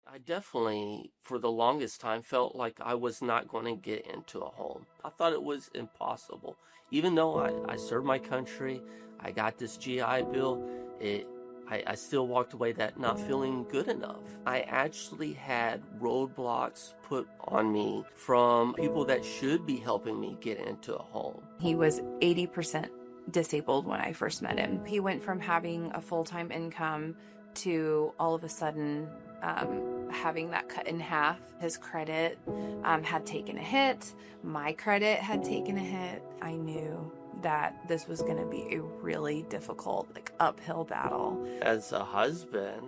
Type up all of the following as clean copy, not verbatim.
I definitely, for the longest time, felt like I was not going to get into a home. I thought it was impossible. Even though I served my country, I got this GI Bill, I still walked away that not feeling good enough. I actually had roadblocks put on me from people that should be helping me get into a home. He was 80% disabled when I first met him. He went from having a full-time income to all of a sudden having that cut in half. His credit had taken a hit. My credit had taken a hit. I knew that this was going to be a really difficult, uphill battle. As a husband,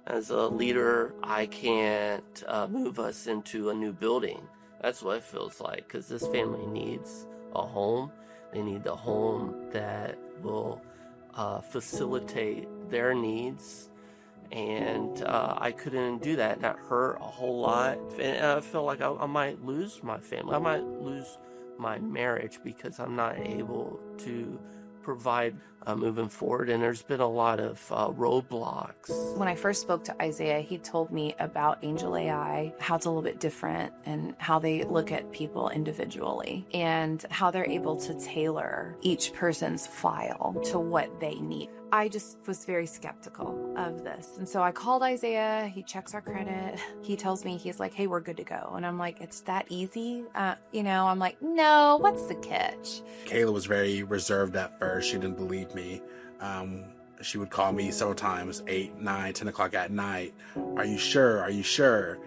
as a leader, I can't move us into a new building. That's what it feels like, because this family needs a home. They need the home that will facilitate their needs. And I couldn't do that. That hurt a whole lot. And I felt like I might lose my family. I might lose my marriage because I'm not able to provide moving forward. And there's been a lot of roadblocks. When I first spoke to Isaiah, he told me about AngelAi, how it's a little bit different and how they look at people individually and how they're able to tailor each person's file to what they need. I just was very skeptical of this. And so I called Isaiah, he checks our credit. He tells me, he's like, hey, we're good to go. And I'm like, it's that easy? I'm like, no, what's the catch? Kayla was very reserved at first. She didn't believe me. She would call me several times, 8, 9, 10 o'clock at night. Are you sure? Are you sure?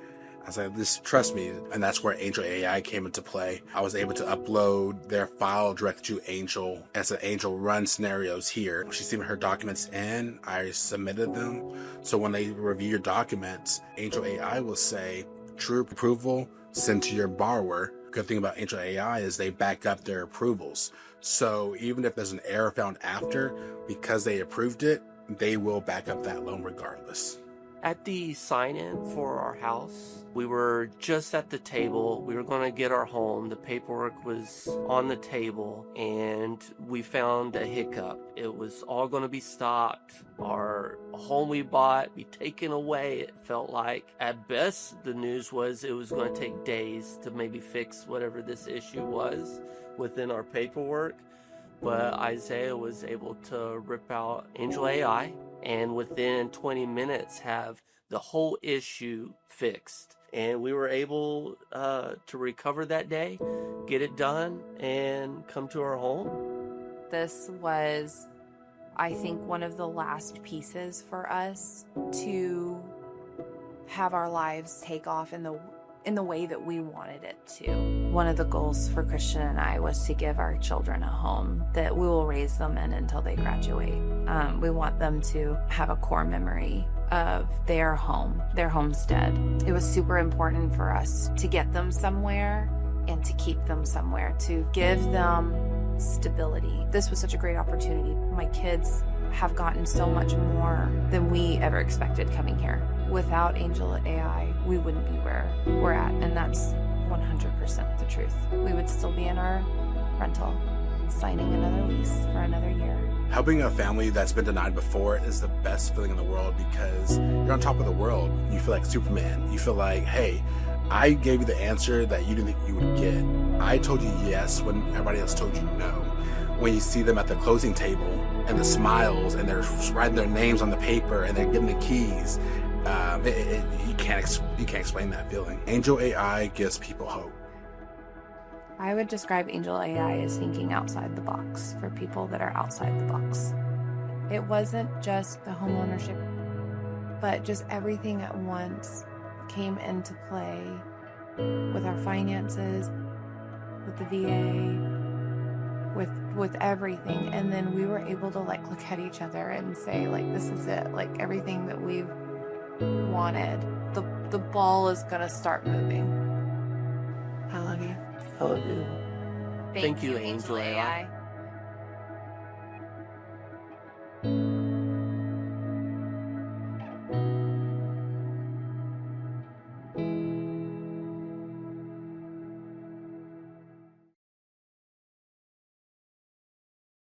I was like, just trust me. And that's where AngelAi came into play. I was able to upload their file directly to Angel as an Angel run scenarios here. She sent her documents in, I submitted them. So when they review your documents, AngelAi will say, true approval, send to your borrower. Good thing about AngelAi is they back up their approvals. So even if there's an error found after, because they approved it, they will back up that loan regardless. At the sign-in for our house, we were just at the table. We were going to get our home. The paperwork was on the table, and we found a hiccup. It was all going to be stopped. Our home we bought be taken away, it felt like. At best, the news was it was going to take days to maybe fix whatever this issue was within our paperwork. But Isaiah was able to rip out AngelAi and within 20 minutes have the whole issue fixed. And we were able to recover that day, get it done, and come to our home. This was, I think, one of the last pieces for us to have our lives take off in the way that we wanted it to. One of the goals for Christian and I was to give our children a home that we will raise them in until they graduate. We want them to have a core memory of their home, their homestead. It was super important for us to get them somewhere and to keep them somewhere, to give them stability. This was such a great opportunity. My kids have gotten so much more than we ever expected coming here. Without AngelAi, we wouldn't be where we're at, and that's 100% the truth. We would still be in our rental, signing another lease for another year. Helping a family that's been denied before is the best feeling in the world because you're on top of the world. You feel like Superman. You feel like, hey, I gave you the answer that you didn't think you would get. I told you yes when everybody else told you no. When you see them at the closing table and the smiles and they're writing their names on the paper and they're getting the keys, you can't explain that feeling. AngelAi gives people hope. I would describe AngelAi as thinking outside the box for people that are outside the box. It wasn't just the home ownership, but just everything at once came into play with our finances, with the VA, with everything. And then we were able to look at each other and say, this is it. Everything that we've wanted, the ball is gonna start moving. I love you. I love you. Thank you, AngelAi.